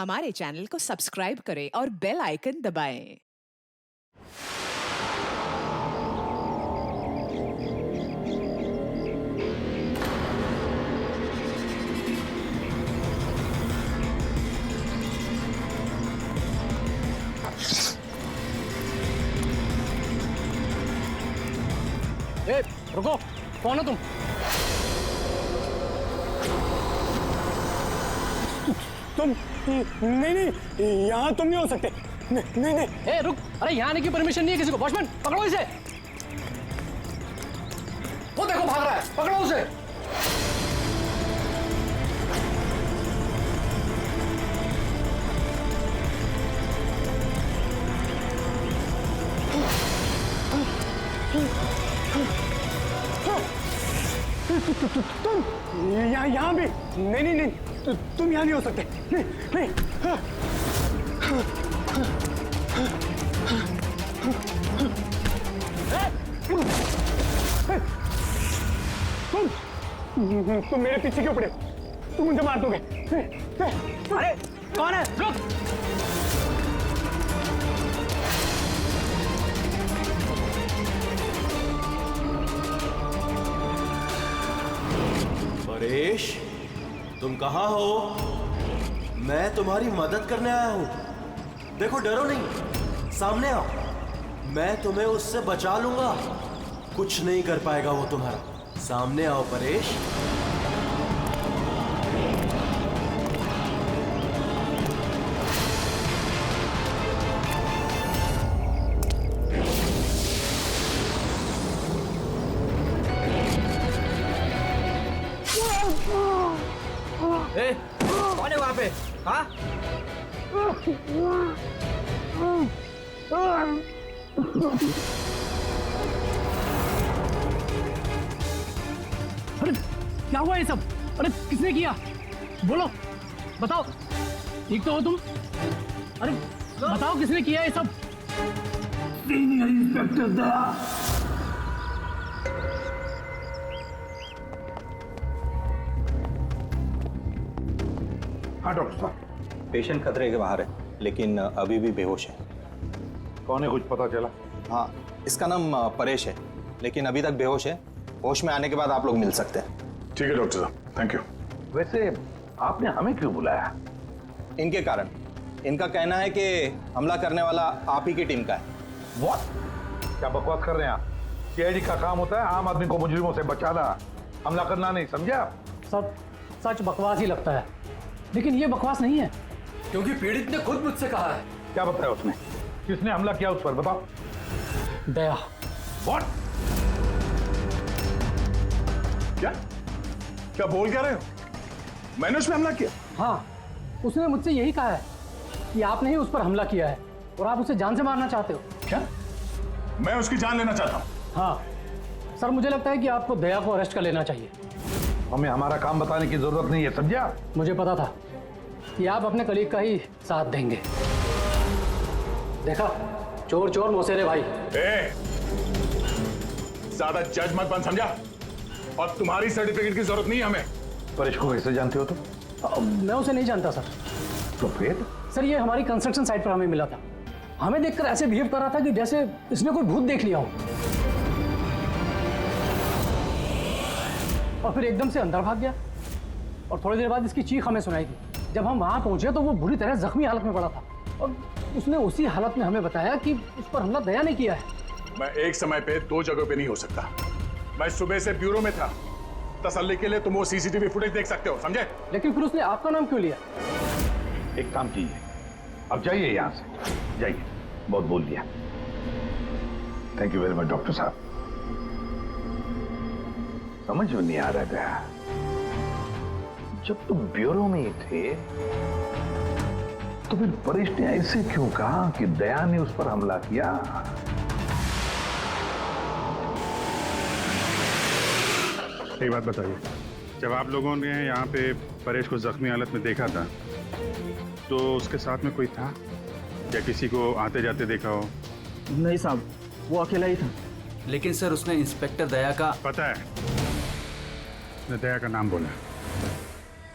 हमारे चैनल को सब्सक्राइब करें और बेल आइकन दबाएं। ए, रुको, कौन हो तुम? तुम नहीं नहीं, यहाँ तुम नहीं हो सकते। नहीं नहीं, नहीं। ए, रुक! अरे यहाँ आने की परमिशन नहीं है किसी को। वॉचमैन, पकड़ो इसे। वो देखो भाग रहा है, पकड़ो उसे। तुम यहाँ भी नहीं नहीं नहीं, तुम यहाँ नहीं हो सकते। नहीं नहीं। तुम मेरे पीछे क्यों पड़े? तुम मुझे मार दोगे। अरे कौन है? रुक! परेश, तुम कहाँ हो? मैं तुम्हारी मदद करने आया हूँ। देखो, डरो नहीं, सामने आओ। मैं तुम्हें उससे बचा लूंगा। कुछ नहीं कर पाएगा वो तुम्हारा। सामने आओ परेश। ए, कौन है वहाँ पे? हाँ? अरे क्या हुआ ये सब? अरे किसने किया? बोलो, बताओ। ठीक तो हो तुम? अरे बताओ किसने किया ये सब? इंस्पेक्टर दया। हाँ डॉक्टर साहब। पेशेंट खतरे के बाहर है, लेकिन अभी भी बेहोश है। कौन है, कुछ पता चला? हाँ, इसका नाम परेश है, लेकिन अभी तक बेहोश है। होश में आने के बाद आप लोग मिल सकते हैं। ठीक है डॉक्टर साहब, थैंक यू। वैसे आपने हमें क्यों बुलाया? इनके कारण। इनका कहना है कि हमला करने वाला आप ही की टीम का है। व्हाट? क्या बकवास कर रहे हैं आप? सीआईडी का काम होता है आम आदमी को मुजरिमों से बचाना, हमला करना नहीं, समझे आप? सब सच बकवास ही लगता है, लेकिन ये बकवास नहीं है, क्योंकि पीड़ित ने खुद मुझसे कहा है। क्या बताया उसने? किसने हमला किया उस पर, बताओ। दया। व्हाट? क्या क्या बोल क्या रहे हो? मैंने उसमें हमला किया? हाँ, उसने मुझसे यही कहा है कि आपने ही उस पर हमला किया है और आप उसे जान से मारना चाहते हो। क्या? मैं उसकी जान लेना चाहता हूँ? हाँ सर, मुझे लगता है कि आपको दया को अरेस्ट कर लेना चाहिए। हमें हमारा काम बताने की जरूरत नहीं है, समझे आप? मुझे पता था कि आप अपने कलीग का ही साथ देंगे। देखा, चोर चोर मौसेरे भाई। ज्यादा जज मत बन, समझा? और तुम्हारी सर्टिफिकेट की जरूरत नहीं है हमें। परेश को कैसे जानते हो तुम? मैं उसे नहीं जानता सर। तो फिर? सर, ये हमारी कंस्ट्रक्शन साइट पर हमें मिला था। हमें देखकर ऐसे बिहेव कर रहा था कि जैसे इसने कोई भूत देख लिया हो, और फिर एकदम से अंदर भाग गया। और थोड़ी देर बाद इसकी चीख हमें सुनाई दी। जब हम वहां पहुंचे तो वो बुरी तरह जख्मी हालत में पड़ा था, और उसने उसी हालत में हमें बताया कि उस पर हमला दया ने किया है। मैं एक समय पे दो जगह पे नहीं हो सकता। मैं सुबह से ब्यूरो में था। तसल्ली के लिए तुम वो सीसीटीवी फुटेज देख सकते हो, समझे? लेकिन फिर उसने आपका नाम क्यों लिया? एक काम कीजिए, अब जाइए यहाँ से, जाइए। बहुत बोल दिया। Thank you very much doctor साहब। समझ में नहीं आ रहा था, जब तुम ब्यूरो में ही थे तो फिर परेश ने ऐसे क्यों कहा कि दया ने उस पर हमला किया? एक बात बताइए, जब आप लोगों ने यहाँ पे परेश को जख्मी हालत में देखा था तो उसके साथ में कोई था या किसी को आते जाते देखा हो? नहीं साहब, वो अकेला ही था। लेकिन सर उसने इंस्पेक्टर दया का पता है, उसने दया का नाम बोला।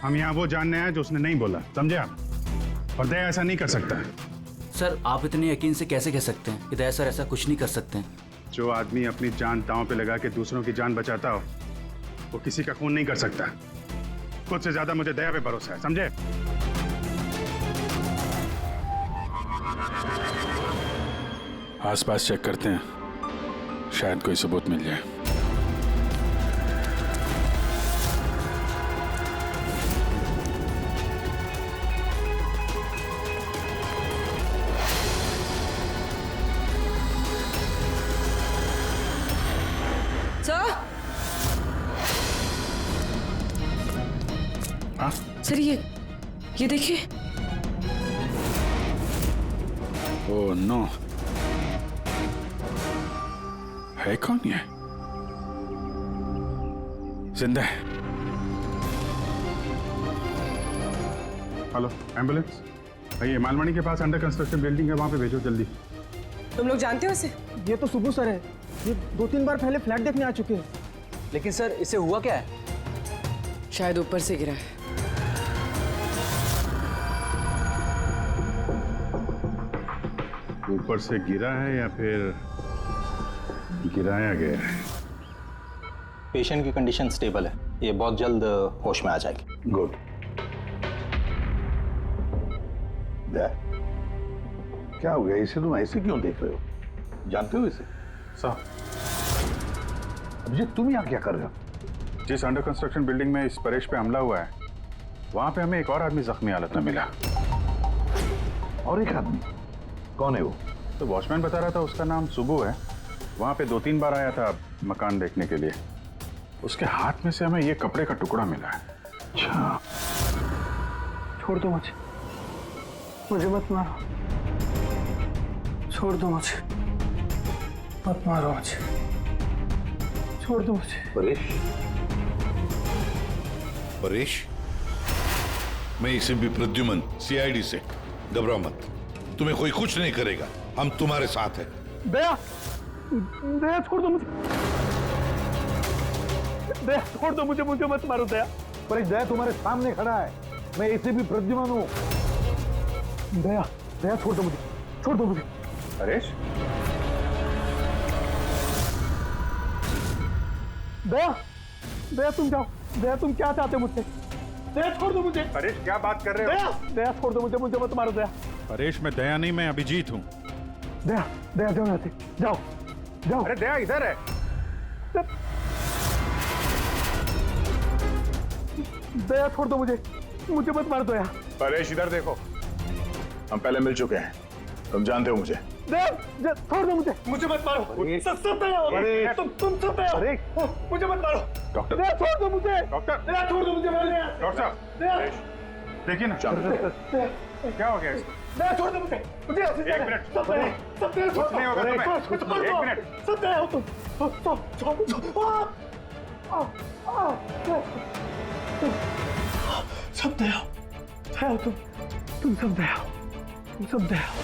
हम यहाँ वो जानने आए जो उसने नहीं बोला, समझे आप? और दया ऐसा नहीं कर सकता। सर आप इतने यकीन से कैसे कह सकते हैं कि दया सर ऐसा कुछ नहीं कर सकते हैं? जो आदमी अपनी जान दांव पे लगा के दूसरों की जान बचाता हो वो किसी का खून नहीं कर सकता। खुद से ज्यादा मुझे दया पे भरोसा है, समझे? आसपास चेक करते हैं, शायद कोई सबूत मिल जाए। सर ये देखिए। ओह नो, है कौन ये? जिंदा है। हेलो एम्बुलेंस, ये मालमणी के पास अंडर कंस्ट्रक्शन बिल्डिंग है, वहां पे भेजो जल्दी। तुम लोग जानते हो इसे? ये तो सुबह सर है, ये 2-3 बार पहले फ्लैट देखने आ चुके हैं। लेकिन सर इसे हुआ क्या है? शायद ऊपर से गिरा है। ऊपर से गिरा है या फिर गिराया गया है? पेशेंट की कंडीशन स्टेबल है, ये बहुत जल्द होश में आ जाएगी। गुड। क्या हो गया इसे? तुम ऐसे क्यों देख रहे हो? जानते हो इसे? साहब, अभिजीत तुम यहाँ क्या कर रहे हो? जिस अंडर कंस्ट्रक्शन बिल्डिंग में इस परेश पे हमला हुआ है वहां पे हमें एक और आदमी जख्मी हालत में मिला। और एक आदमी? कौन है वो? तो वॉचमैन बता रहा था उसका नाम सुबू है, वहां पे 2-3 बार आया था मकान देखने के लिए। उसके हाथ में से हमें ये कपड़े का टुकड़ा मिला है। अच्छा, छोड़ दो मुझे मत मारो, छोड़ दो मुझे, मत मारो मुझे, छोड़ दो मुझे। परेश, परेश, मैं इसे भी प्रद्युमन सीआईडी से, घबराओ मत, तुम्हें कोई कुछ नहीं करेगा, हम तुम्हारे साथ हैं। दया, दया छोड़ दो मुझे, दया छोड़ दो मुझे, मुझे मत मारो दया। परेश दया तुम्हारे सामने खड़ा है, मैं इसे भी प्रद्युमन हूँ। दया, दया छोड़ दो मुझे, छोड़ दो मुझे। परेश, दया, दया तुम जाओ, दया तुम क्या चाहते हो मुझसे? दया छोड़ दो मुझे। परेश क्या बात कर रहे हो? दया, दया छोड़ दो मुझे, मुझे मत मारो दया। परेश मैं दया नहीं, मैं अभिजीत हूँ। दया, दया जाओ यहाँ से, जाओ, जाओ। अरे दया इधर है। दया छोड़ दो मुझे, मुझे मत मार दो दया। परेश इधर देखो, हम पहले मिल चुके हैं, तुम जानते हो मुझे। दया छोड़ दो मुझे, मुझे मत मारो। सब दया हो, तुम सब दया हो, मुझे मत मारो। डॉक्टर, दया छोड़ दो मुझे, डॉक्टर, दया छोड़ दो मुझे। डॉक्टर साहब, परेश, देखिए ना क्या हो गया इसको? दया छोड़ दो मुझे, मुझे एक मिनट, सब दया, सब दया कुछ नहीं होगा तुम्हें। एक मिनट, सब दया हो तुम, सब दया हो तुम सब दया हो, तुम सब दया हो।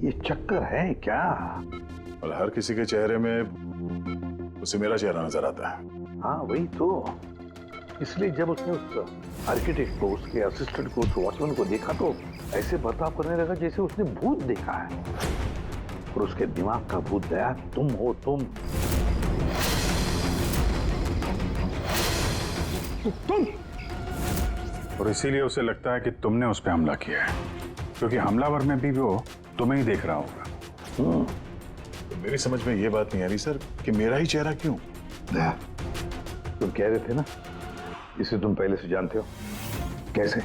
ये चक्कर है क्या? और हर किसी के चेहरे में उसे मेरा चेहरा नजर आता है। हाँ वही तो, इसलिए जब उसने उस आर्किटेक्ट को, उसके असिस्टेंट को, उस वॉचमैन को देखा तो ऐसे बर्ताव करने लगा जैसे उसने भूत देखा है। और उसके दिमाग का भूत दया तुम हो, तुम। और इसीलिए उसे लगता है कि तुमने उस पर हमला किया है, क्योंकि हमलावर में भी वो तुम्हें ही देख रहा होगा। तो मेरी समझ में ये बात नहीं आ रही सर कि मेरा ही चेहरा क्यों? दया, तुम कह रहे थे ना इसे तुम पहले से जानते हो, कैसे?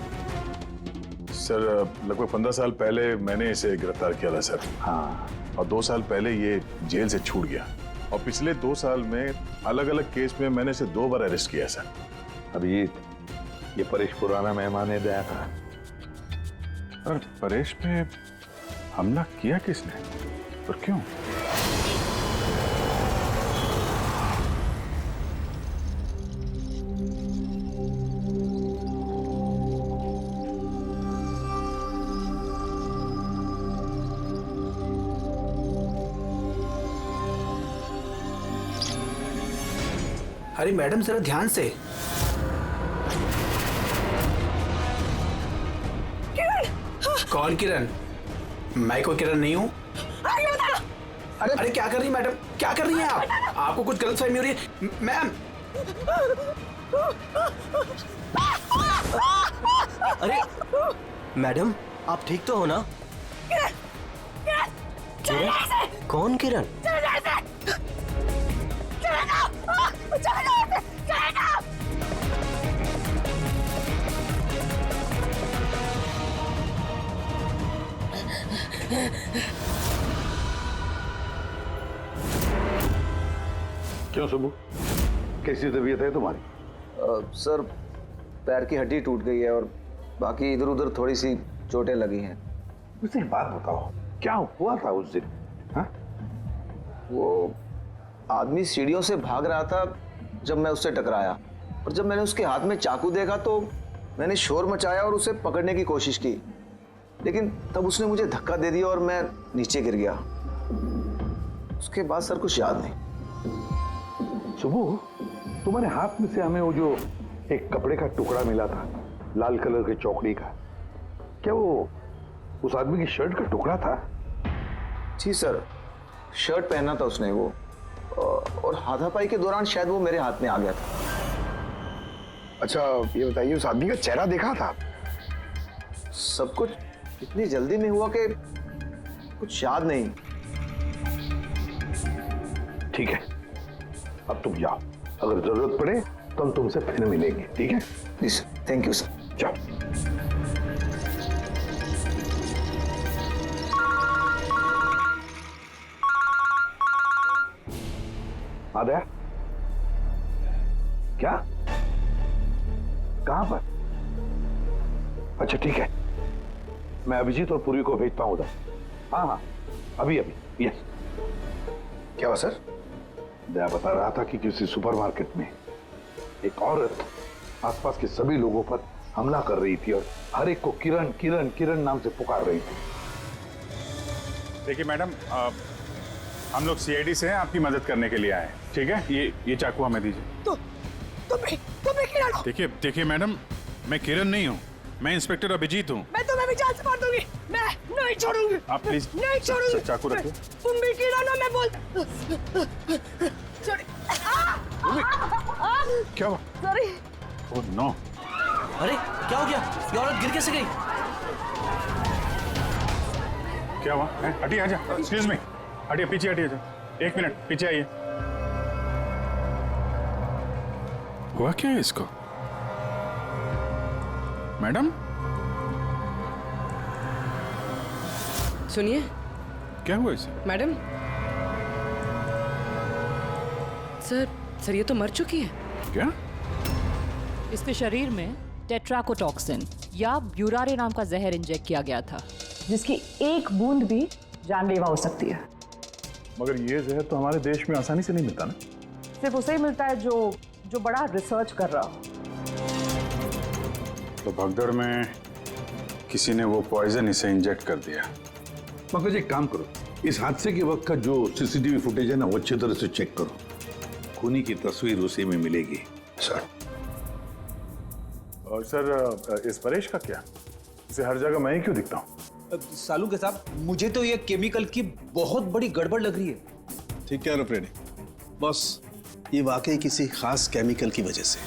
सर लगभग 15 साल पहले मैंने इसे गिरफ्तार किया था सर। हाँ, और 2 साल पहले ये जेल से छूट गया, और पिछले 2 साल में अलग अलग केस में मैंने इसे 2 बार अरेस्ट किया सर। अभिजीत, ये परेश पुराना मेहमान है दया का। और परेश पे हमला किया किसने और क्यों? अरे मैडम जरा ध्यान से। कौन किरण? मैं कोई किरण नहीं हूँ। अरे क्या कर रही मैडम, क्या कर रही हैं आप? आपको कुछ गलतफहमी हो रही है मैम। अरे मैडम, आप ठीक तो हो ना? किरण? कौन किरण? क्यों सुबह, कैसी तबीयत है तुम्हारी? सर पैर की हड्डी टूट गई है और बाकी इधर उधर थोड़ी सी चोटें लगी हैं। मुझे एक बात बताओ, क्या हुआ था उस दिन? हाँ? वो आदमी सीढ़ियों से भाग रहा था जब मैं उससे टकराया, और जब मैंने उसके हाथ में चाकू देखा तो मैंने शोर मचाया और उसे पकड़ने की कोशिश की, लेकिन तब उसने मुझे धक्का दे दिया और मैं नीचे गिर गया। उसके बाद सर कुछ याद नहीं। सुबह, तुम्हारे हाथ में से हमें वो जो एक कपड़े का टुकड़ा मिला था लाल कलर की चौकड़ी का, क्या वो उस आदमी की शर्ट का टुकड़ा था? जी सर, शर्ट पहना था उसने वो, और हाथापाई के दौरान शायद वो मेरे हाथ में आ गया था। अच्छा ये बताइए, उस आदमी का चेहरा देखा था? सब कुछ इतनी जल्दी में हुआ कि कुछ याद नहीं। ठीक है, अब तुम जाओ, अगर जरूरत पड़े तो हम तुमसे फिर मिलेंगे, ठीक है? Please, thank you sir. जाओ। आदया, क्या? कहां पर? अच्छा ठीक है, मैं अभिजीत और पूर्वी को भेजता हूं उधर। हाँ हाँ, अभी अभी। यस। क्या हुआ सर? मैं बता रहा था कि किसी सुपरमार्केट में एक औरत आसपास के सभी लोगों पर हमला कर रही थी और हर एक को किरण किरण किरण नाम से पुकार रही थी। देखिए मैडम, हम लोग सीआईडी से हैं, आपकी मदद करने के लिए आए हैं, ठीक है? ये चाकू हमें दीजिए। तुम्हें किरण हो? देखिए मैडम, मैं किरण नहीं हूँ, मैं इंस्पेक्टर अभिजीत हूँ। मैं तुम्हें भी जान से मार दूंगी। मैं नहीं छोड़ूंगी। आप प्लीज नहीं छोड़ूंगी। चाकू रखिए। तुम भी किरण हो, मैं बोल। क्या हुआ? सॉरी। Oh no. अरे क्या हो गया? ये औरत गिर कैसे गई? क्या हुआ? हटिए, आजा। एक्सक्यूज मी, हटिए, पीछे हटिए। एक मिनट पीछे आइए। हुआ क्या है इसको? मैडम सुनिए। क्या हुआ इसे? मैडम, सर ये तो मर चुकी है। क्या? इसके शरीर में टेट्राकोटॉक्सिन या ब्यूरारे नाम का जहर इंजेक्ट किया गया था, जिसकी एक बूंद भी जानलेवा हो सकती है। मगर ये जहर तो हमारे देश में आसानी से नहीं मिलता ना? सिर्फ उसे ही मिलता है जो बड़ा रिसर्च कर रहा हो। तो भगदड़ में किसी ने वो पॉइजन इसे इंजेक्ट कर दिया। मगर एक काम करो, इस हादसे के वक्त का जो सीसीटीवी फुटेज है ना, वो अच्छी तरह से चेक करो। खूनी की तस्वीर उसी में मिलेगी। सर। और सर, इस परेश का क्या? इसे हर जगह मैं ही क्यों दिखता हूँ? सालू के साहब, मुझे तो ये केमिकल की बहुत बड़ी गड़बड़ लग रही है। ठीक कह रहे फ्रेडी बॉस, ये वाकई किसी खास केमिकल की वजह से,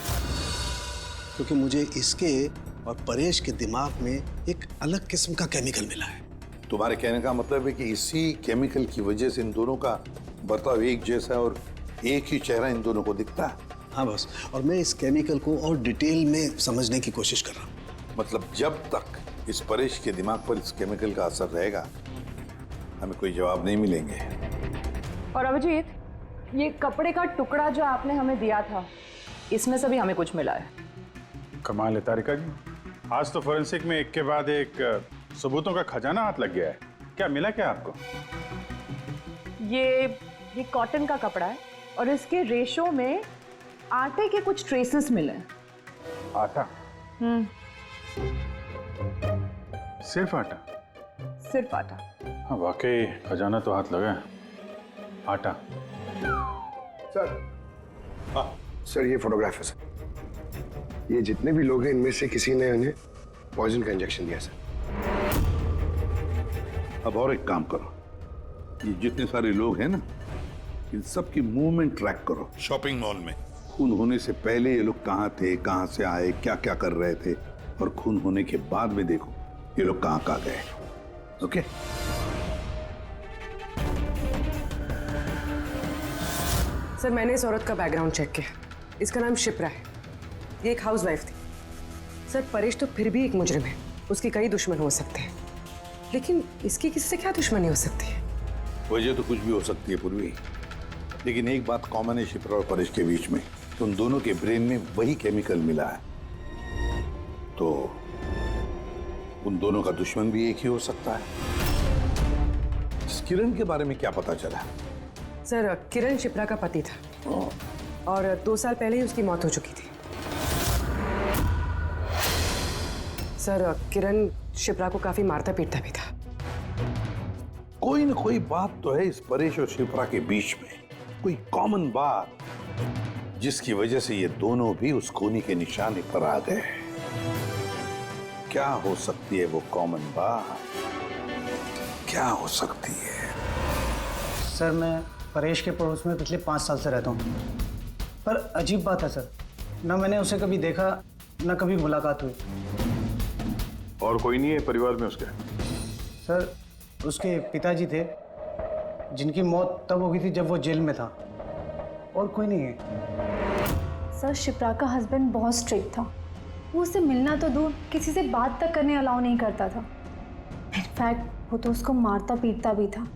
क्योंकि मुझे इसके और परेश के दिमाग में एक अलग किस्म का केमिकल मिला है। तुम्हारे कहने का मतलब है कि इसी केमिकल की वजह से इन दोनों का बर्ताव एक जैसा है और एक ही चेहरा इन दोनों को दिखता है। हाँ बॉस, और मैं इस केमिकल को और डिटेल में समझने की कोशिश कर रहा हूँ। मतलब जब तक इस परेश के दिमाग पर इस केमिकल का असर रहेगा, हमें कोई जवाब नहीं मिलेंगे। और अभिजीत, ये कपड़े का टुकड़ा जो आपने हमें दिया था, इसमें से भी हमें कुछ मिला है। कमाल है तारिका जी, आज तो फोरेंसिक में एक के बाद एक सबूतों का खजाना हाथ लग गया है। क्या मिला क्या आपको? ये कॉटन का कपड़ा है और इसके रेशों में आटे के कुछ ट्रेसेस मिले। आटा? सिर्फ आटा? सिर्फ आटा। हाँ वाकई खजाना तो हाथ लगा है। आटा। सर, सर ये फोटोग्राफ है सर। ये जितने भी लोग हैं इनमें से किसी ने उन्हें पॉइजन का इंजेक्शन दिया सर। अब और एक काम करो, ये जितने सारे लोग हैं ना, इन सब की मूवमेंट ट्रैक करो। शॉपिंग मॉल में खून होने से पहले ये लोग कहाँ थे, कहाँ से आए, क्या क्या कर रहे थे, और खून होने के बाद में देखो ये लोग कहाँ गए। ओके? सर मैंने इस औरत का बैकग्राउंड चेक किया। इसका नाम शिप्रा है। ये एक हाउसवाइफ थी। सर परेश तो फिर भी एक मुजरिम है, उसकी कई दुश्मन हो सकते हैं, लेकिन इसकी किससे क्या दुश्मनी हो सकती है? वजह तो कुछ भी हो सकती है पूर्वी, लेकिन एक बात कॉमन है शिप्रा और परेश के बीच में, उन दोनों के ब्रेन में वही केमिकल मिला है, तो उन दोनों का दुश्मन भी एक ही हो सकता है। इस किरण के बारे में क्या पता चला? सर किरण शिप्रा का पति था और 2 साल पहले ही उसकी मौत हो चुकी थी। सर किरण शिप्रा को काफी मारता पीटता भी था। कोई ना कोई बात तो है इस परेश और शिप्रा के बीच में, कोई कॉमन बात, जिसकी वजह से ये दोनों भी उस खूनी के निशाने पर आ गए। क्या हो सकती है वो कॉमन बात? क्या हो सकती है? सर मैं परेश के पड़ोस में पिछले 5 साल से रहता हूँ, पर अजीब बात है सर, ना मैंने उसे कभी देखा, ना कभी मुलाकात हुई। और कोई नहीं है परिवार में उसके? सर उसके पिताजी थे, जिनकी मौत तब हो गई थी जब वो जेल में था, और कोई नहीं है। सर शिप्रा का हस्बैंड बहुत स्ट्रिक्ट था। वो उससे मिलना तो दूर, किसी से बात तक करने अलाउ नहीं करता था। इनफैक्ट वो तो उसको मारता पीटता भी था।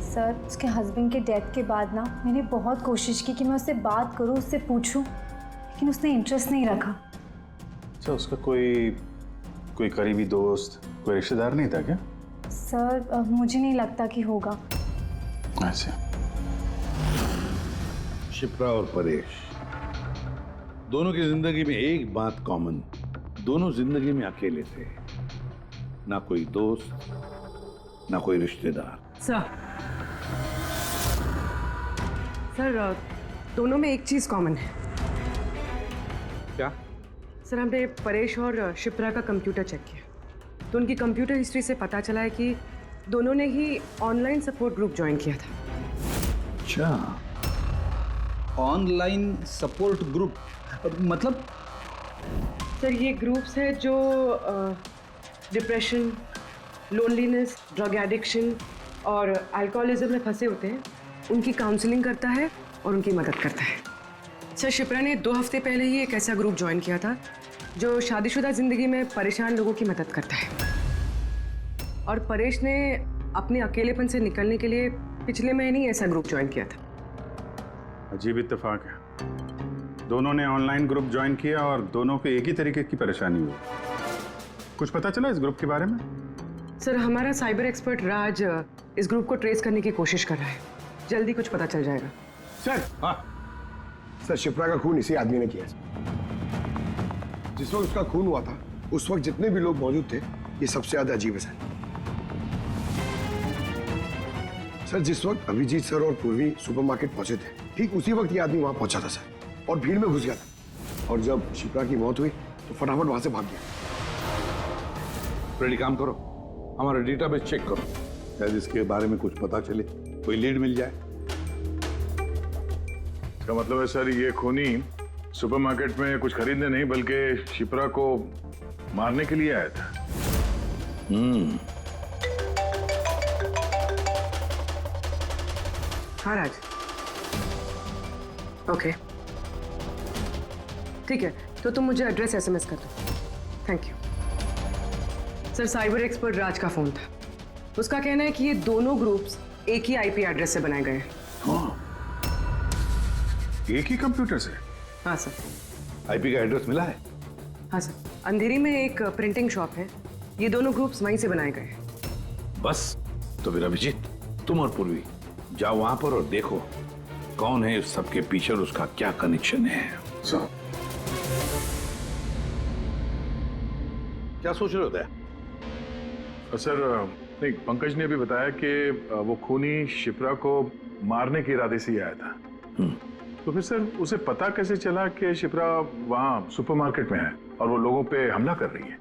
सर उसके हस्बैंड के डेथ के बाद ना मैंने बहुत कोशिश की कि मैं उससे बात करूं, उससे पूछूं, लेकिन उसने इंटरेस्ट नहीं रखा। अच्छा, उसका कोई करीबी दोस्त, कोई रिश्तेदार नहीं था क्या? सर मुझे नहीं लगता कि होगा। ऐसे शिप्रा और परेश दोनों की जिंदगी में एक बात कॉमन, दोनों जिंदगी में अकेले थे, ना कोई दोस्त, ना कोई रिश्तेदार। सर दोनों में एक चीज कॉमन है। क्या? सर हमने परेश और शिप्रा का कंप्यूटर चेक किया, तो उनकी कंप्यूटर हिस्ट्री से पता चला है कि दोनों ने ही ऑनलाइन सपोर्ट ग्रुप ज्वाइन किया था। अच्छा, ऑनलाइन सपोर्ट ग्रुप मतलब? सर ये ग्रुप्स है जो डिप्रेशन, लोनलीनेस, ड्रग एडिक्शन और अल्कोहलिज्म में फंसे होते हैं, उनकी काउंसलिंग करता है और उनकी मदद करता है। सर शिप्रा ने 2 हफ्ते पहले ही एक ऐसा ग्रुप ज्वाइन किया था जो शादीशुदा जिंदगी में परेशान लोगों की मदद करता है, और परेश ने अपने अकेलेपन से निकलने के लिए पिछले महीने ही ऐसा ग्रुप ज्वाइन किया था। अजीब इत्तेफाक है, दोनों ने ऑनलाइन ग्रुप ज्वाइन किया और दोनों को एक ही तरीके की परेशानी हुई। कुछ पता चला इस ग्रुप के बारे में? सर हमारा साइबर एक्सपर्ट राज इस ग्रुप को ट्रेस करने की कोशिश कर रहा है, जल्दी कुछ पता चल जाएगा। सर हाँ सर, शिप्रा का खून इसी आदमी ने किया। जिस वक्त उसका खून हुआ था उस वक्त जितने भी लोग मौजूद थे, ये सबसे ज्यादा अजीब है सर। जिस वक्त अभिजीत सर और पूर्वी सुपरमार्केट पहुंचे थे, ठीक उसी वक्त ये आदमी वहां पहुंचा था सर, और भीड़ में घुस गया था, और जब शिप्रा की मौत हुई तो फटाफट वहां से भाग गया। रेडी, काम करो, हमारा डेटाबेस चेक करो, शायद इसके बारे में कुछ पता चले, कोई लीड मिल जाए। इसका मतलब है सर ये खूनी सुपरमार्केट में कुछ खरीदने नहीं बल्कि शिप्रा को मारने के लिए आया था। हाँ राज, ओके ठीक है, तो तुम मुझे एड्रेस SMS कर दो। Thank you. Sir cyber expert Raj का फोन था, उसका कहना है कि ये दोनों ग्रुप्स एक ही IP एड्रेस से बनाए गए हैं। एक ही कंप्यूटर से? हाँ सर। IP का एड्रेस मिला है? हाँ सर, अंधेरी में एक प्रिंटिंग शॉप है, ये दोनों ग्रुप्स वहीं से बनाए गए हैं। बस, तो फिर अभिजीत तुम और पूर्वी जाओ वहां पर और देखो कौन है इस सबके पीछे और उसका क्या कनेक्शन है। सर क्या सोच रहे होते हैं? सर नहीं, पंकज ने अभी बताया कि वो खूनी शिप्रा को मारने के इरादे से ही आया था। तो फिर सर उसे पता कैसे चला कि शिप्रा वहाँ सुपरमार्केट में है और वो लोगों पे हमला कर रही है?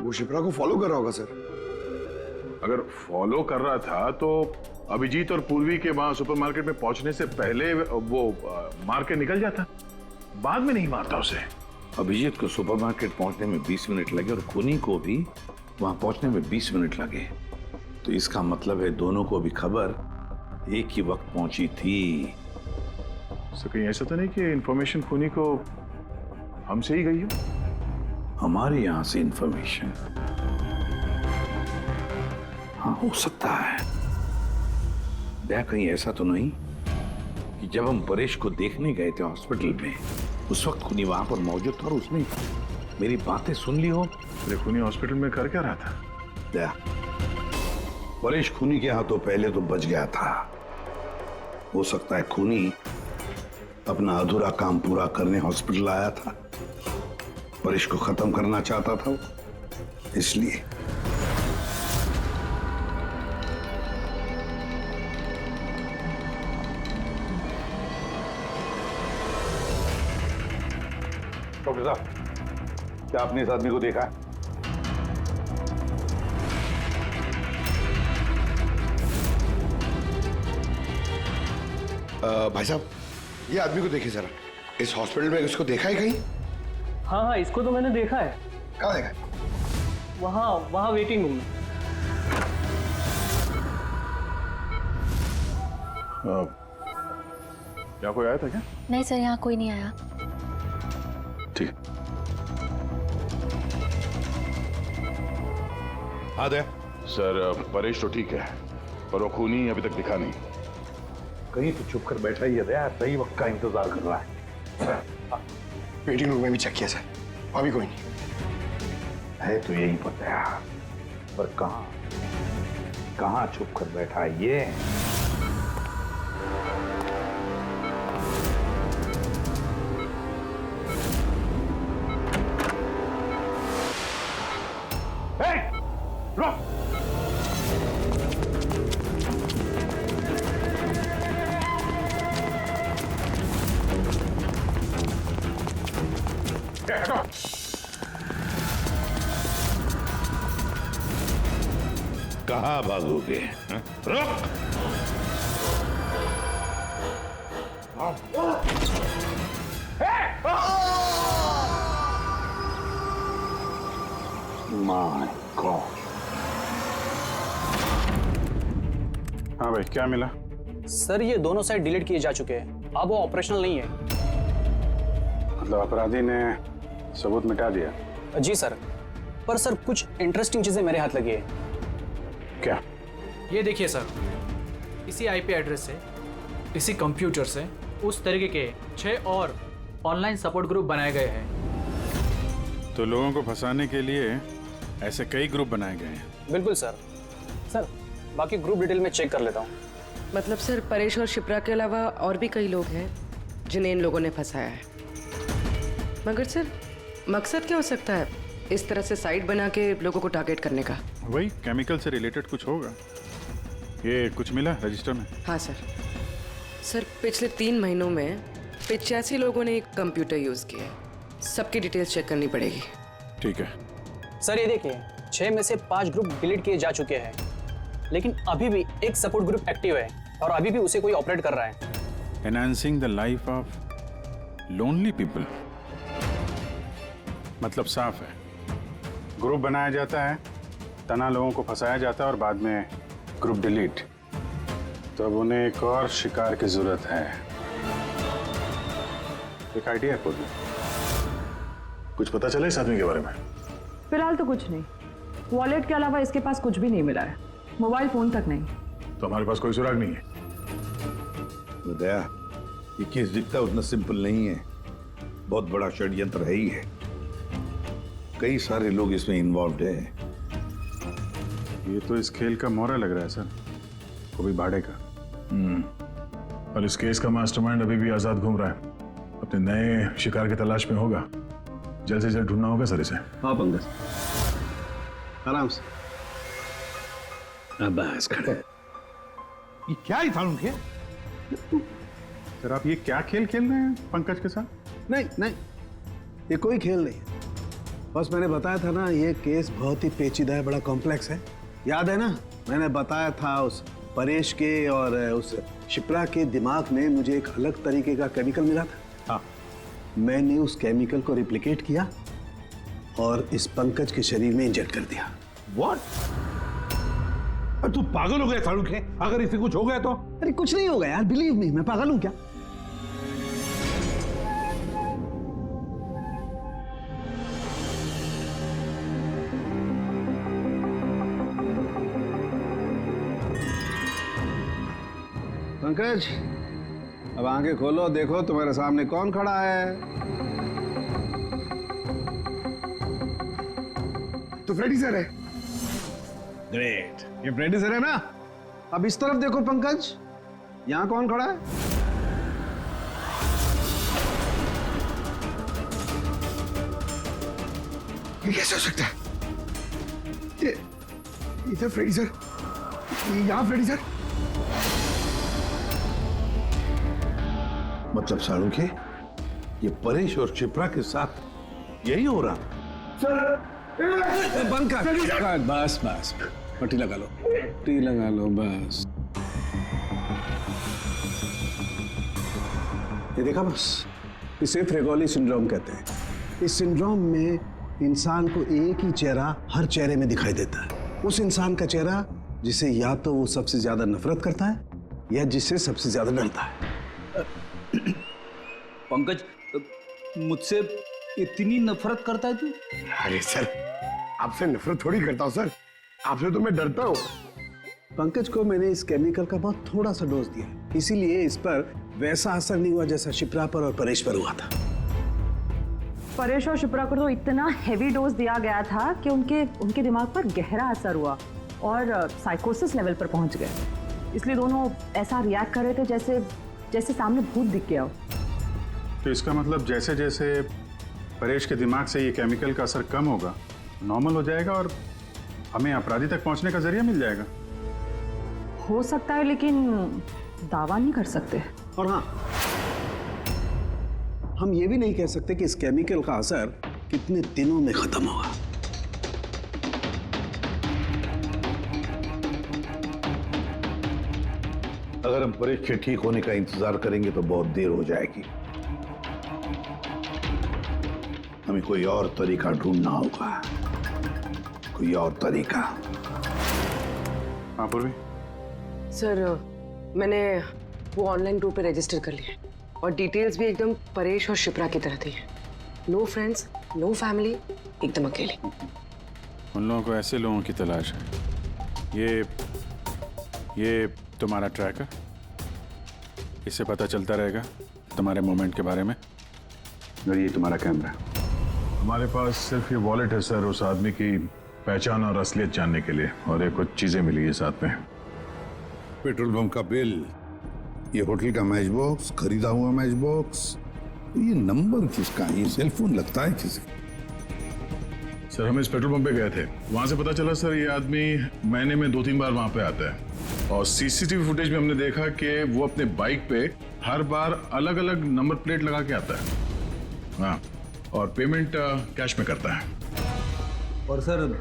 वो शिप्रा को फॉलो कर रहा होगा सर। अगर फॉलो कर रहा था तो अभिजीत और पूर्वी के वहाँ सुपरमार्केट में पहुंचने से पहले वो मार के निकल जाता, बाद में नहीं मारता उसे। अभिजीत को सुपरमार्केट पहुंचने में 20 मिनट लगे और खूनी को भी वहां पहुंचने में 20 मिनट लगे, तो इसका मतलब है दोनों को भी खबर एक ही वक्त पहुंची थी। सर कहीं ऐसा तो नहीं कि इंफॉर्मेशन खूनी को हमसे ही गई हो? हमारे यहां से इंफॉर्मेशन? हाँ, हो सकता है। क्या कहीं ऐसा तो नहीं कि जब हम परेश को देखने गए थे हॉस्पिटल में, उस वक्त खूनी वहां पर मौजूद था और उसने मेरी बातें सुन ली हो? अरे खूनी हॉस्पिटल में कर क्या रहा था? क्या परेश खूनी के हाथों पहले तो बच गया था। हो सकता है खूनी अपना अधूरा काम पूरा करने हॉस्पिटल आया था, परेश को खत्म करना चाहता था इसलिए। डॉक्टर साहब, क्या आपने इस आदमी को देखा है? भाई साहब, ये आदमी को देखिए जरा। इस हॉस्पिटल में इसको देखा है कहीं? हाँ हाँ, इसको तो मैंने देखा है। कहाँ देखा है? वहाँ वेटिंग रूम में। यहाँ कोई आया था क्या? नहीं सर, यहाँ कोई नहीं आया। ठीक है। हाँ दे। सर परेश तो ठीक है, पर वो खूनी अभी तक दिखा नहीं। कहीं तो छुप कर बैठा ही है दया, सही वक्त का इंतजार कर रहा है। वेटिंग रूम में भी चेक किया सर, अभी कोई नहीं है। तो यही पता है, पर कहाँ छुप कर बैठा है ये? कहाँ भागोगे? रुक! My God! हाँ भाई, क्या मिला? सर ये दोनों साइड डिलीट किए जा चुके हैं, अब वो ऑपरेशनल नहीं है। मतलब अपराधी ने सबूत मिटा दिया? जी सर, पर सर कुछ इंटरेस्टिंग चीजें मेरे हाथ लगी है। क्या? ये देखिए सर, इसी आईपी एड्रेस से, इसी कंप्यूटर से उस तरीके के 6 और ऑनलाइन सपोर्ट ग्रुप बनाए गए हैं। तो लोगों को फंसाने के लिए ऐसे कई ग्रुप बनाए गए हैं? बिल्कुल सर। सर बाकी ग्रुप डिटेल में चेक कर लेता हूँ। मतलब सर, परेश और शिप्रा के अलावा और भी कई लोग हैं जिन्हें इन लोगों ने फंसाया है। मगर सर मकसद क्या हो सकता है इस तरह से साइट बना के लोगों को टारगेट करने का? वही केमिकल से रिलेटेड कुछ होगा। ये कुछ मिला रजिस्टर में? हाँ सर। सर पिछले 3 महीनों में 85 लोगों ने एक कंप्यूटर यूज किया है। सबकी डिटेल्स चेक करनी पड़ेगी। ठीक है सर। ये देखिए, 6 में से 5 ग्रुप डिलीट किए जा चुके हैं, लेकिन अभी भी एक सपोर्ट ग्रुप एक्टिव है और अभी भी उसे कोई ऑपरेट कर रहा है। Enhancing the life of lonely people, मतलब साफ है, ग्रुप बनाया जाता है, तना लोगों को फंसाया जाता है और बाद में ग्रुप डिलीट। तब उन्हें एक और शिकार की जरूरत है। एक आइडिया है पूर्वी? कुछ पता चला इस आदमी के बारे में? फिलहाल तो कुछ नहीं। वॉलेट के अलावा इसके पास कुछ भी नहीं मिला है, मोबाइल फोन तक नहीं। तो हमारे पास कोई सुराग नहीं है। दया, ये केस दिखता उतना सिंपल नहीं है, बहुत बड़ा षड्यंत्र है ही है। कई सारे लोग इसमें इन्वॉल्व है। ये तो इस खेल का मोहरा लग रहा है सर, वो भी भाड़े का। और इस केस का मास्टरमाइंड अभी भी आजाद घूम रहा है, अपने नए शिकार की तलाश में होगा। जल्द से जल्द ढूंढना होगा सर इसे। हाँ पंकज, आराम से। बस खड़े। ये क्या ही था उनके? सर आप ये क्या खेल खेल रहे हैं पंकज के साथ? नहीं नहीं, ये कोई खेल नहीं है। बस मैंने बताया था ना, ये केस बहुत ही पेचीदा है, बड़ा कॉम्प्लेक्स है। याद है ना, मैंने बताया था उस परेश के और उस शिप्रा के दिमाग में मुझे एक अलग तरीके का केमिकल मिला था। हाँ, मैंने उस केमिकल को रिप्लिकेट किया और इस पंकज के शरीर में इंजेक्ट कर दिया। What? तू पागल हो गया शाहरुख है? अगर इसे कुछ हो गया तो? अरे कुछ नहीं होगा यार, बिलीव मी, मैं पागल हूं क्या? पंकज, अब आंखें खोलो, देखो तुम्हारे सामने कौन खड़ा है। तो फ्रेडी सर है। ग्रेट, ये फ्रेडी सर है ना। अब इस तरफ देखो पंकज, यहां कौन खड़ा है? ये कैसे हो सकता है? ये इधर फ्रेडी सर, यहाँ फ्रेडी सर। मतलब शाहरुख है, ये परेश और शिप्रा के साथ यही हो रहा? बंद कर। बस बस, पट्टी लगा लो, पट्टी लगा लो बस। ये देखा बस, इसे फ्रेगोली सिंड्रोम कहते हैं। इस सिंड्रोम में इंसान को एक ही चेहरा हर चेहरे में दिखाई देता है। उस इंसान का चेहरा जिसे या तो वो सबसे ज्यादा नफरत करता है या जिससे सबसे ज्यादा डरता है। पंकज, मुझसे इतनी नफरत करता है तू? अरे सर, आपसे नफरत थोड़ी करता हूँ सर, आपसे तो मैं डरता हूँ। पंकज को मैंने इस केमिकल का बहुत थोड़ा सा डोज दिया, इसीलिए इस पर वैसा असर नहीं हुआ जैसा शिप्रा पर और परेश पर हुआ था। परेश और शिप्रा को तो इतना हैवी डोज दिया गया था कि उनके दिमाग पर गहरा असर हुआ और साइकोसिस लेवल पर पहुंच गए। इसलिए दोनों ऐसा रिएक्ट कर रहे थे जैसे सामने भूत दिख गया हो। तो इसका मतलब जैसे जैसे परेश के दिमाग से ये केमिकल का असर कम होगा, नॉर्मल हो जाएगा और हमें अपराधी तक पहुंचने का जरिया मिल जाएगा। हो सकता है, लेकिन दावा नहीं कर सकते। और हाँ, हम ये भी नहीं कह सकते कि इस केमिकल का असर कितने दिनों में खत्म होगा। अगर हम परेश के ठीक होने का इंतजार करेंगे तो बहुत देर हो जाएगी। हमें कोई और तरीका ढूंढना होगा, कोई और तरीका। हाँ पूर्वी। सर, मैंने वो ऑनलाइन ग्रुप पे रजिस्टर कर लिया है और डिटेल्स भी एकदम परेश और शिप्रा की तरह थी। नो फ्रेंड्स, नो फैमिली, एकदम अकेले। उन लोगों को ऐसे लोगों की तलाश है। ये तुम्हारा ट्रैकर, इससे पता चलता रहेगा तुम्हारे मूवमेंट के बारे में। और ये तुम्हारा कैमरा। हमारे पास सिर्फ ये वॉलेट है सर, उस आदमी की पहचान और असलियत जानने के लिए, और ये कुछ चीजें मिली है साथ में। पेट्रोल पंप का बिल, ये होटल का मैच बॉक्स, खरीदा हुआ मैच बॉक्स, ये नंबर किसका है? ये सेलफोन लगता है किसी? सर हम इस पेट्रोल पंप पे गए थे, वहां से पता चला सर ये आदमी महीने में 2-3 बार वहां पे आता है और सीसीटीवी फुटेज में हमने देखा कि वो अपने बाइक पे हर बार अलग अलग नंबर प्लेट लगा के आता है। हाँ, और पेमेंट कैश में करता है। और सर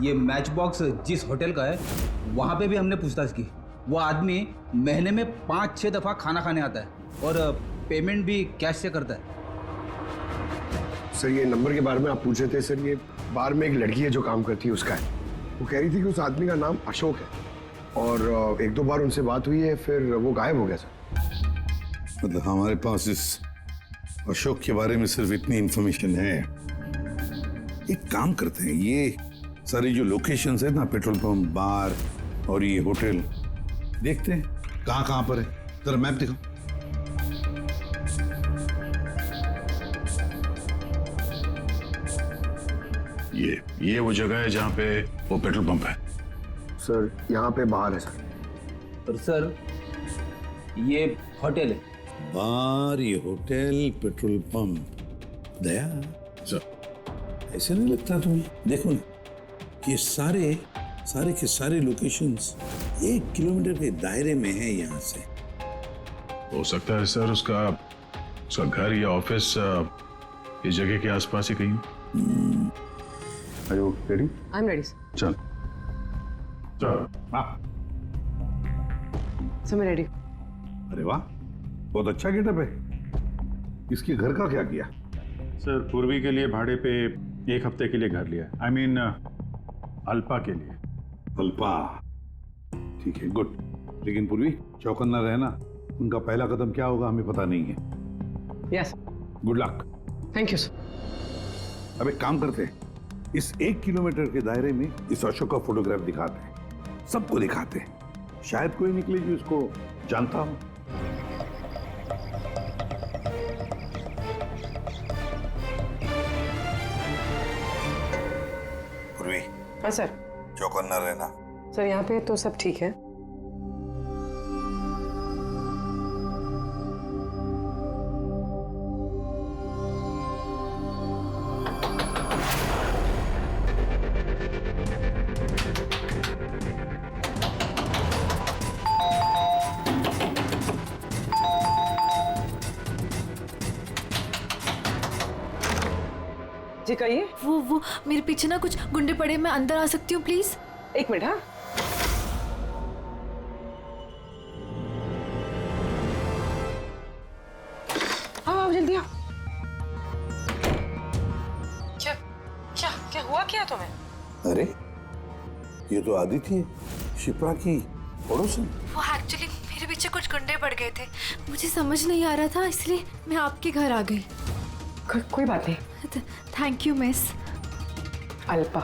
ये मैच बॉक्स जिस होटल का है वहाँ पे भी हमने पूछताछ की। वो आदमी महीने में 5-6 दफ़ा खाना खाने आता है और पेमेंट भी कैश से करता है। सर ये नंबर के बारे में आप पूछ रहे थे सर, ये बार में एक लड़की है जो काम करती है उसका है। वो कह रही थी कि उस आदमी का नाम अशोक है और 1-2 बार उनसे बात हुई है, फिर वो गायब हो गया सर। मतलब हमारे पास इस अशोक के बारे में सिर्फ इतनी इंफॉर्मेशन है। एक काम करते हैं, ये सारी जो लोकेशंस है ना, पेट्रोल पंप, बार और ये होटल, देखते हैं कहाँ पर है। जरा मैप दिखाओ। ये वो जगह है जहाँ पे वो पेट्रोल पंप है। सर यहाँ पे बाहर है सर। और सर ये होटल है। बार, ये होटल, पेट्रोल पंप। दया सर, ऐसे नहीं लगता तुम्हें? देखो ना, ये सारे के सारे लोकेशंस 1 किलोमीटर के दायरे में है यहाँ से। हो सकता है सर उसका घर या ऑफिस इस जगह के आसपास ही कहीं। Are you ready? I'm ready. चल चल। हाँ। So मैं ready. अरे वाह, बहुत अच्छा गेटअप है। इसके घर का क्या किया? सर पूर्वी के लिए भाड़े पे 1 हफ्ते के लिए घर लिया। I mean, अल्पा के लिए। अल्पा, ठीक है, गुड। लेकिन पूर्वी, चौकन्ना रहना। उनका पहला कदम क्या होगा हमें पता नहीं है। Yes. Good luck. Thank you, sir. अब एक काम करते हैं, इस 1 किलोमीटर के दायरे में इस अशोक का फोटोग्राफ दिखाते हैं, सबको दिखाते हैं। शायद कोई निकले जो इसको जानता हो। पूर्वी। हाँ सर। चौकन्ना रहना। सर यहाँ पे तो सब ठीक है। जी कहिए। वो मेरे पीछे ना कुछ गुंडे पड़े, मैं अंदर आ सकती हूँ प्लीज? 1 मिनट। हाँ हाँ जल्दी आओ। क्या क्या क्या हुआ क्या तुम्हें? अरे ये तो आदिति है, शिप्रा की पड़ोसन। वो एक्चुअली मेरे पीछे कुछ गुंडे पड़ गए थे, मुझे समझ नहीं आ रहा था, इसलिए मैं आपके घर आ गई। कोई बात नहीं। Thank you miss. अल्पा।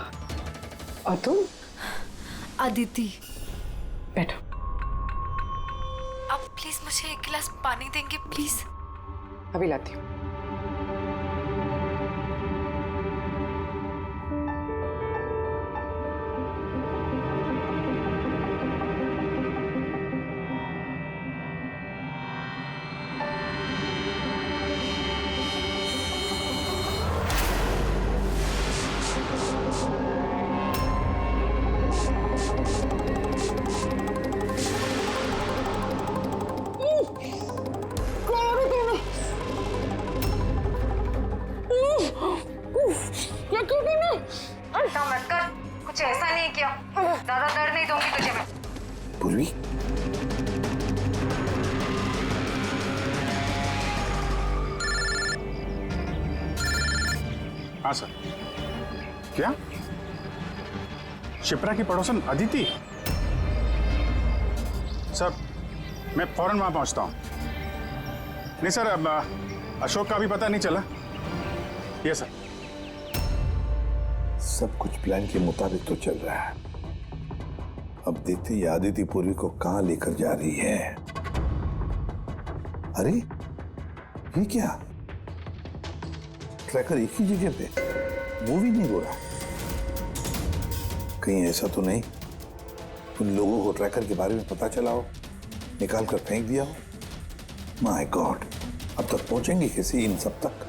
और तुम? अदिति। बैठो। आप प्लीज मुझे 1 गिलास पानी देंगे प्लीज? अभी लाती हूँ। कुछ ऐसा नहीं किया, ज्यादा दर्द नहीं दूंगी तुझे मैं। पूर्वी, हाँ सर। क्या शिप्रा की पड़ोसन अदिति? सर मैं फौरन वहां पहुंचता हूं। नहीं सर, अब अशोक का भी पता नहीं चला। ये सर। सब कुछ प्लान के मुताबिक तो चल रहा है। अब देखते हैं आदिति पूर्वी को कहां लेकर जा रही है। अरे ये क्या, ट्रैकर एक ही जगह पे मूवी नहीं हो रहा? कहीं ऐसा तो नहीं उन लोगों को ट्रैकर के बारे में पता चला हो, निकाल कर फेंक दिया हो? माय गॉड, अब तक पहुंचेंगे कैसे इन सब तक?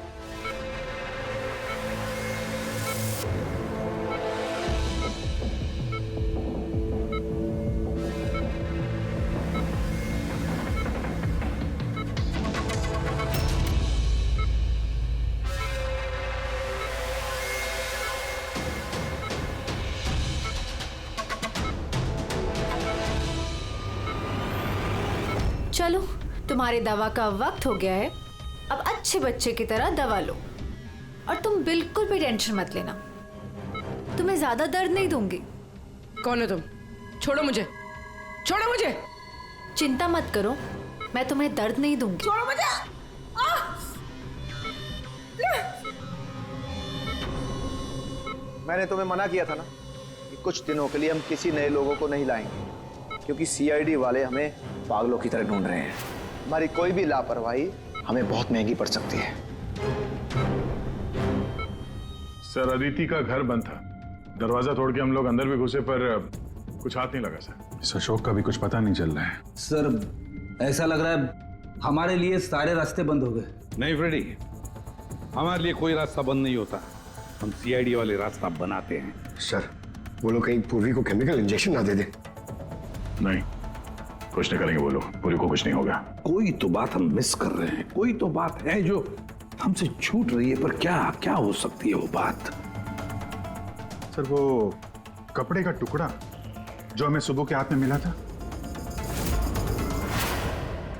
चलो, तुम्हारे दवा का वक्त हो गया है, अब अच्छे बच्चे की तरह दवा लो। और तुम बिल्कुल भी टेंशन मत लेना, तुम्हें ज्यादा दर्द नहीं दूंगी। कौन हो तुम? छोड़ो मुझे, छोड़ो मुझे। चिंता मत करो, मैं तुम्हें दर्द नहीं दूंगी। छोड़ो मुझे। मैंने तुम्हें मना किया था ना कि कुछ दिनों के लिए हम किसी नए लोगों को नहीं लाएंगे, क्योंकि सीआईडी वाले हमें पागलों की तरह ढूंढ रहे हैं। हमारी कोई भी लापरवाही हमें बहुत महंगी पड़ सकती है। सर अदिति का घर बंद था, दरवाजा तोड़ के हम लोग अंदर भी घुसे पर कुछ हाथ नहीं लगा सर। इस अशोक का भी कुछ पता नहीं चल रहा है। सर ऐसा लग रहा है हमारे लिए सारे रास्ते बंद हो गए। नहीं फ्रेडी, हमारे लिए कोई रास्ता बंद नहीं होता, हम सीआईडी वाले रास्ता बनाते हैं। सर वो लोग कहीं पूर्वी को केमिकल इंजेक्शन ना दे दे। नहीं, कुछ नहीं करेंगे वो लोग, पूरी को कुछ नहीं होगा। कोई तो बात हम मिस कर रहे हैं, कोई तो बात है जो हमसे छूट रही है, पर क्या क्या हो सकती है वो बात? सर वो कपड़े का टुकड़ा जो हमें सुबह के हाथ में मिला था,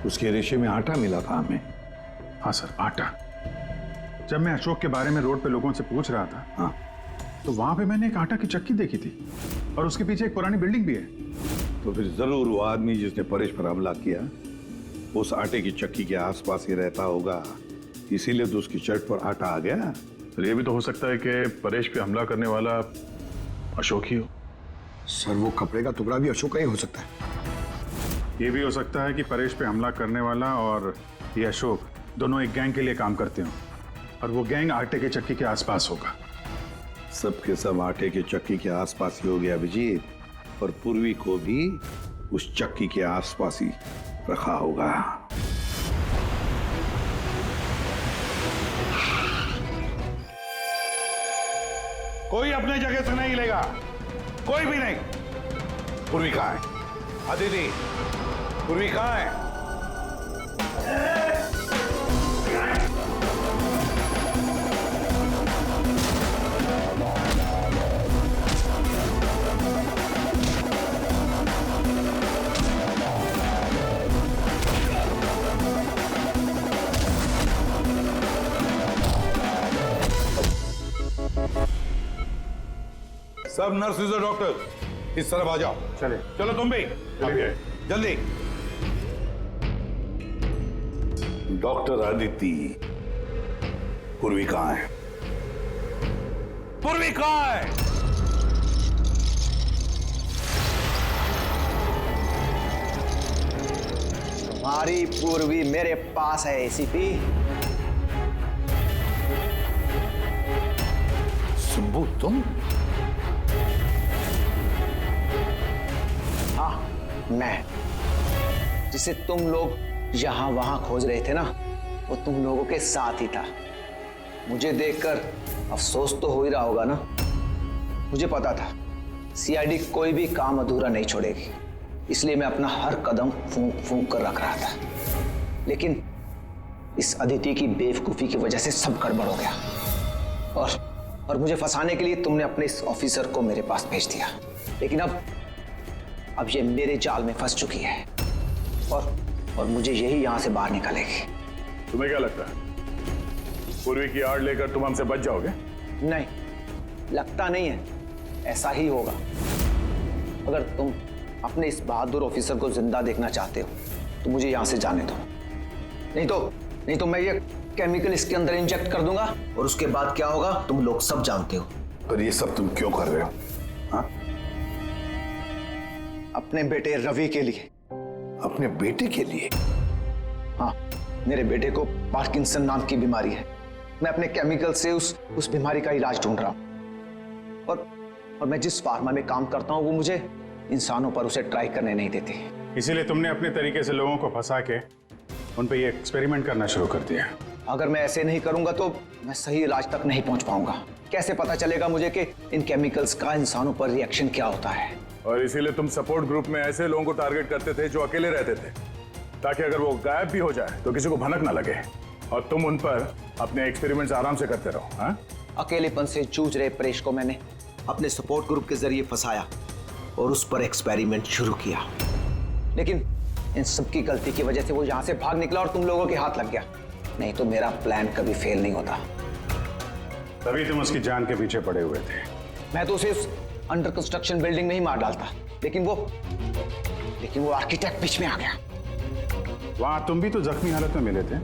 उसके रेशे में आटा मिला था हमें। हाँ सर, आटा। जब मैं अशोक के बारे में रोड पे लोगों से पूछ रहा था, हाँ, तो वहां पे मैंने एक आटा की चक्की देखी थी और उसके पीछे एक पुरानी बिल्डिंग भी है। तो फिर जरूर वो आदमी जिसने परेश पर हमला किया उस आटे की चक्की के आसपास ही रहता होगा, इसीलिए तो उसकी शर्ट पर आटा आ गया। तो ये भी तो हो सकता है कि परेश पे हमला करने वाला अशोक ही हो। सर वो कपड़े का टुकड़ा भी अशोक का ही हो सकता है। ये भी हो सकता है कि परेश पे हमला करने वाला और ये अशोक दोनों एक गैंग के लिए काम करते हो और वो गैंग आटे के चक्की के आसपास होगा। सबके सब आटे के चक्की के आसपास ही हो गया अभिजीत, और पूर्वी को भी उस चक्की के आसपास ही रखा होगा। कोई अपने जगह से नहीं लेगा, कोई भी नहीं। पूर्वी कहाँ है? अदिति, पूर्वी कहाँ है? सब नर्सेज और डॉक्टर इस तरफ आ जाओ। चले, चलो तुम भी जल्दी। डॉक्टर अदिति, पूर्वी कहाँ है? पूर्वी कहाँ है? तुम्हारी पूर्वी मेरे पास है एसीपी। सुब्बू तुम? हाँ, मैं जिसे तुम लोग यहां वहां खोज रहे थे ना, वो तुम लोगों के साथ ही था। मुझे देखकर अफसोस तो हो ही रहा होगा ना। मुझे पता था सीआईडी कोई भी काम अधूरा नहीं छोड़ेगी, इसलिए मैं अपना हर कदम फूंक फूंक कर रख रहा था। लेकिन इस अदिति की बेवकूफी की वजह से सब गड़बड़ हो गया और मुझे फंसाने के लिए तुमने अपने इस ऑफिसर को मेरे पास भेज दिया। लेकिन अब ये मेरे जाल में फंस चुकी है और मुझे यही यहां से बाहर निकालेगी। तुम्हें क्या लगता है पूर्वी की आड़ लेकर तुम हमसे बच जाओगे? नहीं, लगता नहीं है, ऐसा ही होगा। अगर तुम अपने इस बहादुर ऑफिसर को जिंदा देखना चाहते हो तो मुझे यहां से जाने दो, नहीं तो मैं ये केमिकल इसके अंदर इंजेक्ट कर दूंगा और उसके बाद क्या होगा तुम लोग सब जानते हो। पर ये सब तुम क्यों कर रहे हो? हाँ? अपने बेटे रवि के लिए। अपने बेटे के लिए? हाँ, मेरे बेटे को पार्किंसन नाम की बीमारी है। मैं अपने केमिकल से उस बीमारी का इलाज ढूंढ रहा हूं और मैं जिस फार्मा में काम करता हूं वो मुझे इंसानों पर उसे ट्राई करने नहीं देती। इसीलिए तुमने अपने तरीके से लोगों को फंसा के उन पे ये एक्सपेरिमेंट करना शुरू कर दिया। अगर मैं ऐसे नहीं करूंगा तो मैं सही इलाज तक नहीं पहुंच पाऊंगा। कैसे पता चलेगा मुझे कि इन केमिकल्स का इंसानों पर रिएक्शन क्या होता है? और इसीलिए तुम सपोर्ट ग्रुप में ऐसे लोगों को टारगेट करते थे जो अकेले रहते थे, ताकि अगर वो गायब भी हो जाए तो किसी को भनक ना लगे और तुम उन पर अपने एक्सपेरिमेंट्स आराम से करते रहो। हाँ? अकेलेपन से जूझ रहे परेश को मैंने अपने सपोर्ट ग्रुप के जरिए फंसाया और उस पर एक्सपेरिमेंट शुरू किया। लेकिन इन सबकी गलती की वजह से वो यहां से भाग निकला और तुम लोगों के हाथ लग गया। नहीं तो मेरा प्लान कभी फेल नहीं होता। तभी तुम उसकी जान के पीछे पड़े हुए थे। मैं तो उसे उस अंडर कंस्ट्रक्शन बिल्डिंग में ही मार डालता, लेकिन वो आर्किटेक्ट बीच में आ गया। वहां तुम भी तो जख्मी हालत में मिले थे,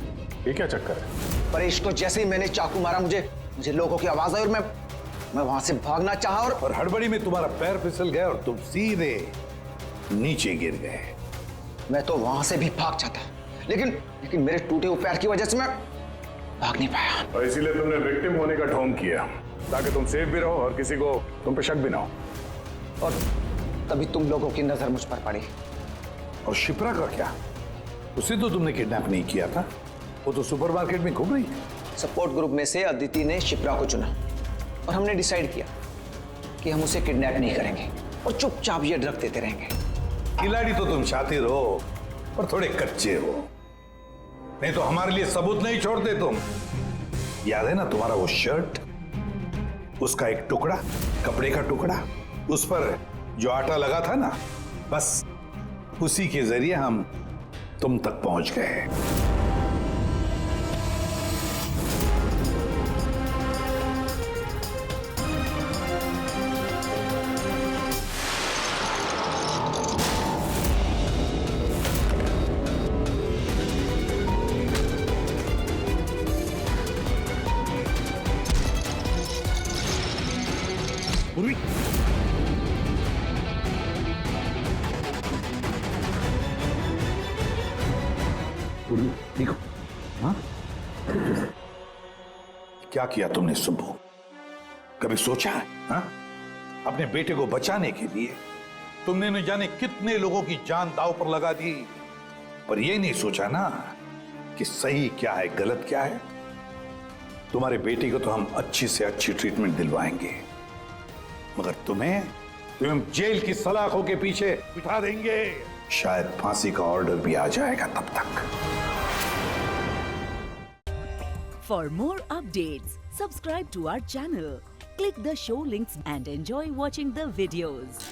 ये क्या चक्कर है? परेश को जैसे ही मैंने चाकू मारा मुझे लोगों की आवाज आई और मैं वहां से भागना चाहा और हड़बड़ी में तुम्हारा पैर फिसल गया और तुम सीधे नीचे गिर गए। मैं तो वहां से भी भाग जाता, लेकिन मेरे टूटे हुए पैर की वजह से मैं भाग नहीं पाया। और इसीलिए तुमने विक्टिम होने का ढोंग किया ताकि तुम सेफ भी रहो और किसी को तुम पे शक भी ना हो। और तभी तुम लोगों की नजर मुझ पर पड़ी। और शिप्रा का क्या? उसे तो तुमने किडनैप नहीं किया था, वो तो सुपरमार्केट में घूम रही थी। सपोर्ट ग्रुप में से अदिति ने शिप्रा को चुना और हमने डिसाइड किया कि हम उसे किडनैप नहीं करेंगे और चुपचाप ये ड्रग देते रहेंगे। खिलाड़ी तो तुम शातिर हो पर थोड़े कच्चे हो, नहीं तो हमारे लिए सबूत नहीं छोड़ते तुम। याद है ना तुम्हारा वो शर्ट, उसका एक टुकड़ा, कपड़े का टुकड़ा, उस पर जो आटा लगा था ना, बस उसी के जरिए हम तुम तक पहुंच गए। पूर्वी, पूर्वी देखो, हाँ क्या किया तुमने सुब्बू? कभी सोचा है? हाँ? अपने बेटे को बचाने के लिए तुमने न जाने कितने लोगों की जान दांव पर लगा दी, पर यह नहीं सोचा ना कि सही क्या है गलत क्या है। तुम्हारे बेटे को तो हम अच्छी से अच्छी ट्रीटमेंट दिलवाएंगे, मगर तुम्हें जेल की सलाखों के पीछे बिठा देंगे। शायद फांसी का ऑर्डर भी आ जाएगा तब तक। For more updates, subscribe to our channel, click the show links and enjoy watching the videos.